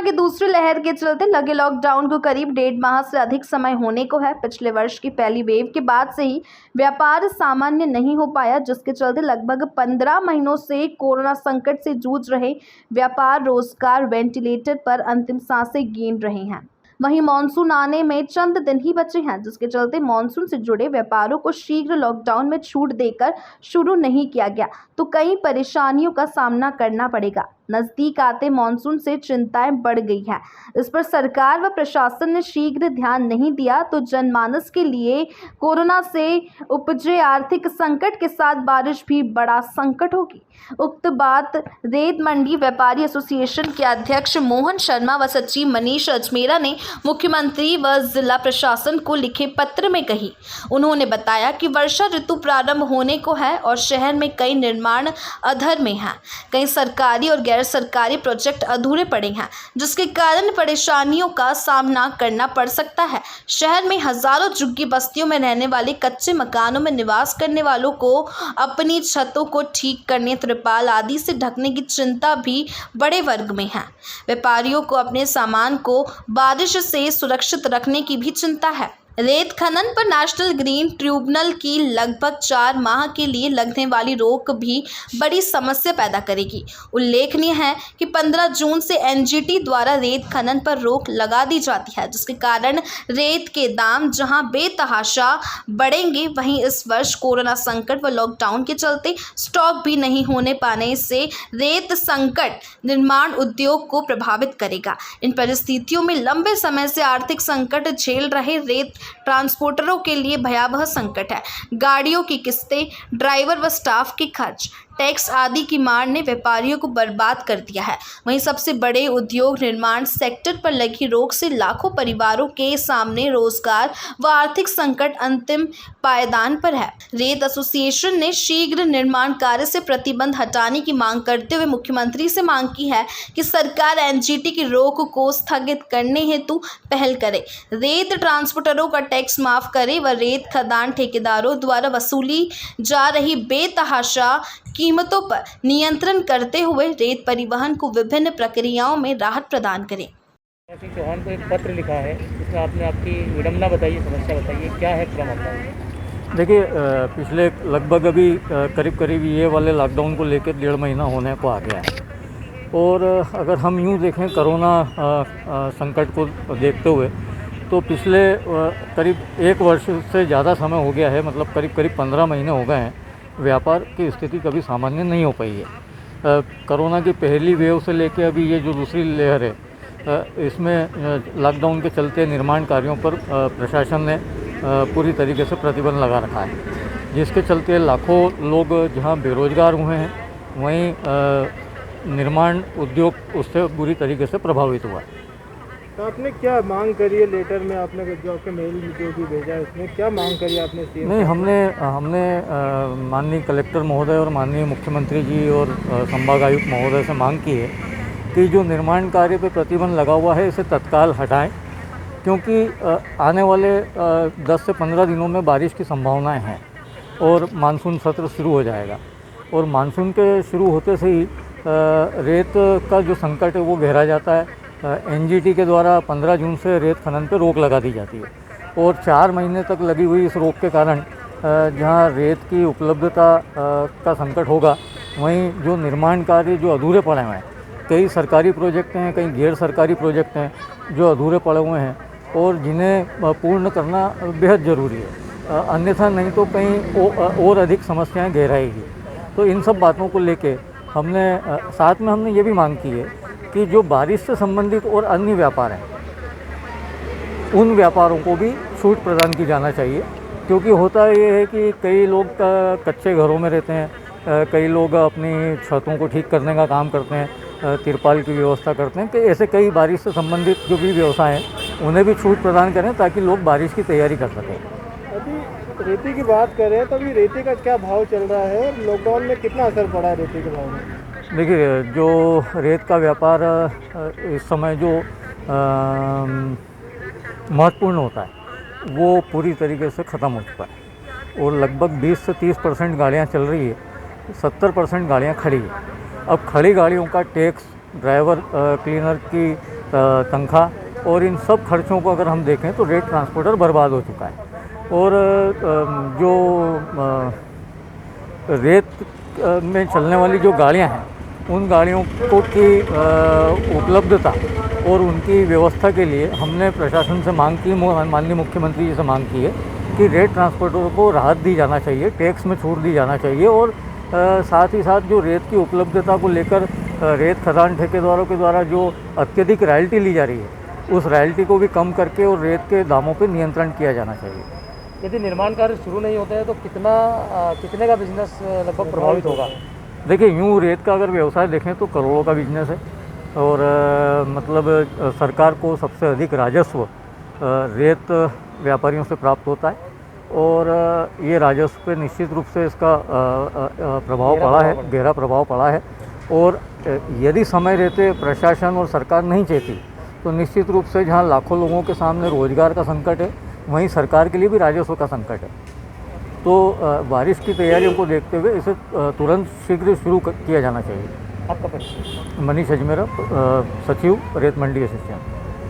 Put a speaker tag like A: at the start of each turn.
A: Corona की दूसरी लहर के चलते लगे लॉकडाउन को करीब 1.5 माह से अधिक समय होने को है। पिछले वर्ष की पहली वेव के बाद से ही व्यापार सामान्य नहीं हो पाया, जिसके चलते लगभग 15 महीनों से कोरोना संकट से जूझ रहे व्यापार रोजगार वेंटिलेटर पर अंतिम सांसें गिन रहे हैं। वहीं मानसून आने में चंद दिन ही बचे हैं, जिसके चलते मानसून से जुड़े व्यापारों को शीघ्र लॉकडाउन में छूट देकर शुरू नहीं किया गया तो कई परेशानियों का सामना करना पड़ेगा। नजदीक आते मानसून से चिंताएं बढ़ गई हैं। इस पर सरकार व प्रशासन ने शीघ्र ध्यान नहीं दिया तो जनमानस के लिए कोरोना से उपजे आर्थिक संकट के साथ बारिश भी बड़ा संकट होगी। उक्त बात रेत मंडी व्यापारी एसोसिएशन के अध्यक्ष मोहन शर्मा व सचिव मनीष अजमेरा ने मुख्यमंत्री व जिला प्रशासन को लिखे पत्र में कही। उन्होंने बताया कि वर्षा ऋतु प्रारंभ होने को है और शहर में कई निर्माण अधर में हैं, कई सरकारी और गैर सरकारी प्रोजेक्ट अधूरे पड़े हैं, जिसके कारण परेशानियों का सामना करना पड़ सकता है। शहर में हजारों झुग्गी बस्तियों में रहने वाले कच्चे मकानों में निवास करने वालों को अपनी छतों को ठीक करने, त्रिपाल आदि से ढकने की चिंता भी बड़े वर्ग में है। व्यापारियों को अपने सामान को बारिश से सुरक्षित रखने की भी चिंता है। रेत खनन पर नेशनल ग्रीन ट्रिब्यूनल की लगभग 4 माह के लिए लगने वाली रोक भी बड़ी समस्या पैदा करेगी। उल्लेखनीय है कि 15 जून से एनजीटी द्वारा रेत खनन पर रोक लगा दी जाती है, जिसके कारण रेत के दाम जहां बेतहाशा बढ़ेंगे, वहीं इस वर्ष कोरोना संकट व लॉकडाउन के चलते स्टॉक भी नहीं होने पाने से रेत संकट निर्माण उद्योग को प्रभावित करेगा। इन परिस्थितियों में लंबे समय से आर्थिक संकट झेल रहे रेत ट्रांसपोर्टरों के लिए भयावह संकट है। गाड़ियों की किस्तें, ड्राइवर व स्टाफ के खर्च, टैक्स आदि की मार ने व्यापारियों को बर्बाद कर दिया है। वहीं सबसे बड़े उद्योग निर्माण सेक्टर पर लगी रोक से लाखों परिवारों के सामने रोजगार व आर्थिक संकट अंतिम पायदान पर है। रेत एसोसिएशन ने शीघ्र निर्माण कार्य से प्रतिबंध हटाने की मांग करते हुए मुख्यमंत्री से मांग की है कि सरकार एनजीटी की रोक को स्थगित करने हेतु पहल करे, रेत ट्रांसपोर्टरों का टैक्स माफ करे व रेत खदान ठेकेदारों द्वारा वसूली जा रही बेतहाशा कीमतों पर नियंत्रण करते हुए रेत परिवहन को विभिन्न प्रक्रियाओं में राहत प्रदान करें।
B: सिंह चौहान को एक पत्र लिखा है, इसमें आपने आपकी विडंबना बताइए, समस्या बताइए, क्या है पूरा मामला?
C: देखिए, पिछले लगभग अभी करीब ये वाले लॉकडाउन को लेकर 1.5 महीना होने को आ गया है और अगर हम यूँ देखें कोरोना संकट को देखते हुए तो पिछले करीब 1 वर्ष से ज़्यादा समय हो गया है, मतलब करीब 15 महीने हो गए हैं, व्यापार की स्थिति कभी सामान्य नहीं हो पाई है। कोरोना की पहली वेव से लेकर अभी ये जो दूसरी लहर है, इसमें लॉकडाउन के चलते निर्माण कार्यों पर प्रशासन ने पूरी तरीके से प्रतिबंध लगा रखा है, जिसके चलते लाखों लोग जहां बेरोजगार हुए हैं, वहीं निर्माण उद्योग उससे बुरी तरीके से प्रभावित हुआ।
B: तो आपने क्या मांग करी है लेटर में? आपने जो आपके मेल जो भी भेजा है उसमें क्या मांग करी आपने?
C: नहीं, हमने माननीय कलेक्टर महोदय और माननीय मुख्यमंत्री जी और संभागायुक्त महोदय से मांग की है कि जो निर्माण कार्य पे प्रतिबंध लगा हुआ है इसे तत्काल हटाएं, क्योंकि आने वाले 10 से 15 दिनों में बारिश की संभावनाएं हैं और मानसून सत्र शुरू हो जाएगा और मानसून के शुरू होते से ही रेत का जो संकट है वो गहरा जाता है। एनजीटी के द्वारा 15 जून से रेत खनन पर रोक लगा दी जाती है और 4 महीने तक लगी हुई इस रोक के कारण जहां रेत की उपलब्धता का संकट होगा, वहीं जो निर्माण कार्य जो अधूरे पड़े हुए हैं, कई सरकारी प्रोजेक्ट हैं, कई गैर सरकारी प्रोजेक्ट हैं जो अधूरे पड़े हुए हैं और जिन्हें पूर्ण करना बेहद ज़रूरी है, अन्यथा नहीं तो कहीं और अधिक समस्याएं गहराएगी। तो इन सब बातों को लेके साथ में हमने ये भी मांग की है कि जो बारिश से संबंधित और अन्य व्यापार हैं, उन व्यापारों को भी छूट प्रदान की जाना चाहिए, क्योंकि होता ये है कि कई लोग कच्चे घरों में रहते हैं, कई लोग अपनी छतों को ठीक करने का काम करते हैं, तिरपाल की व्यवस्था करते हैं, कि ऐसे कई बारिश से संबंधित जो भी व्यवसाय हैं उन्हें भी छूट प्रदान करें ताकि लोग बारिश की तैयारी कर सकें।
B: अभी रेती की बात करें तो अभी रेती का क्या भाव चल रहा है? लॉकडाउन में कितना असर पड़ा है रेती के भाव में?
C: देखिए, जो रेत का व्यापार इस समय जो महत्वपूर्ण होता है वो पूरी तरीके से ख़त्म हो चुका है और लगभग 20 से 30% गाड़ियाँ चल रही है, 70% गाड़ियाँ खड़ी है। अब खड़ी गाड़ियों का टैक्स, ड्राइवर क्लीनर की तनख्वाह और इन सब खर्चों को अगर हम देखें तो रेत ट्रांसपोर्टर बर्बाद हो चुका है। और जो रेत में चलने वाली जो गाड़ियां हैं उन गाड़ियों को की उपलब्धता और उनकी व्यवस्था के लिए हमने प्रशासन से मांग की, माननीय मुख्यमंत्री जी से मांग की है कि रेत ट्रांसपोर्टरों को राहत दी जाना चाहिए, टैक्स में छूट दी जाना चाहिए और साथ ही साथ जो रेत की उपलब्धता को लेकर रेत खदान ठेकेदारों के द्वारा जो अत्यधिक रॉयल्टी ली जा रही है उस रॉयल्टी को भी कम करके और रेत के दामों पर नियंत्रण किया जाना चाहिए।
B: यदि निर्माण कार्य शुरू नहीं होता है तो कितने का बिजनेस लगभग प्रभावित होगा?
C: देखिए, यूँ रेत का अगर व्यवसाय देखें तो करोड़ों का बिजनेस है और मतलब सरकार को सबसे अधिक राजस्व रेत व्यापारियों से प्राप्त होता है और ये राजस्व पे निश्चित रूप से इसका प्रभाव पड़ा है, गहरा प्रभाव पड़ा है। और यदि समय रहते प्रशासन और सरकार नहीं चाहती तो निश्चित रूप से जहाँ लाखों लोगों के सामने रोजगार का संकट है वहीं सरकार के लिए भी राजस्व का संकट है। तो बारिश की तैयारियों को देखते हुए इसे तुरंत शीघ्र शुरू किया जाना चाहिए।
B: आपका परिचय?
C: मनीष अजमेरा, सचिव रेत मंडी एसोसिएशन।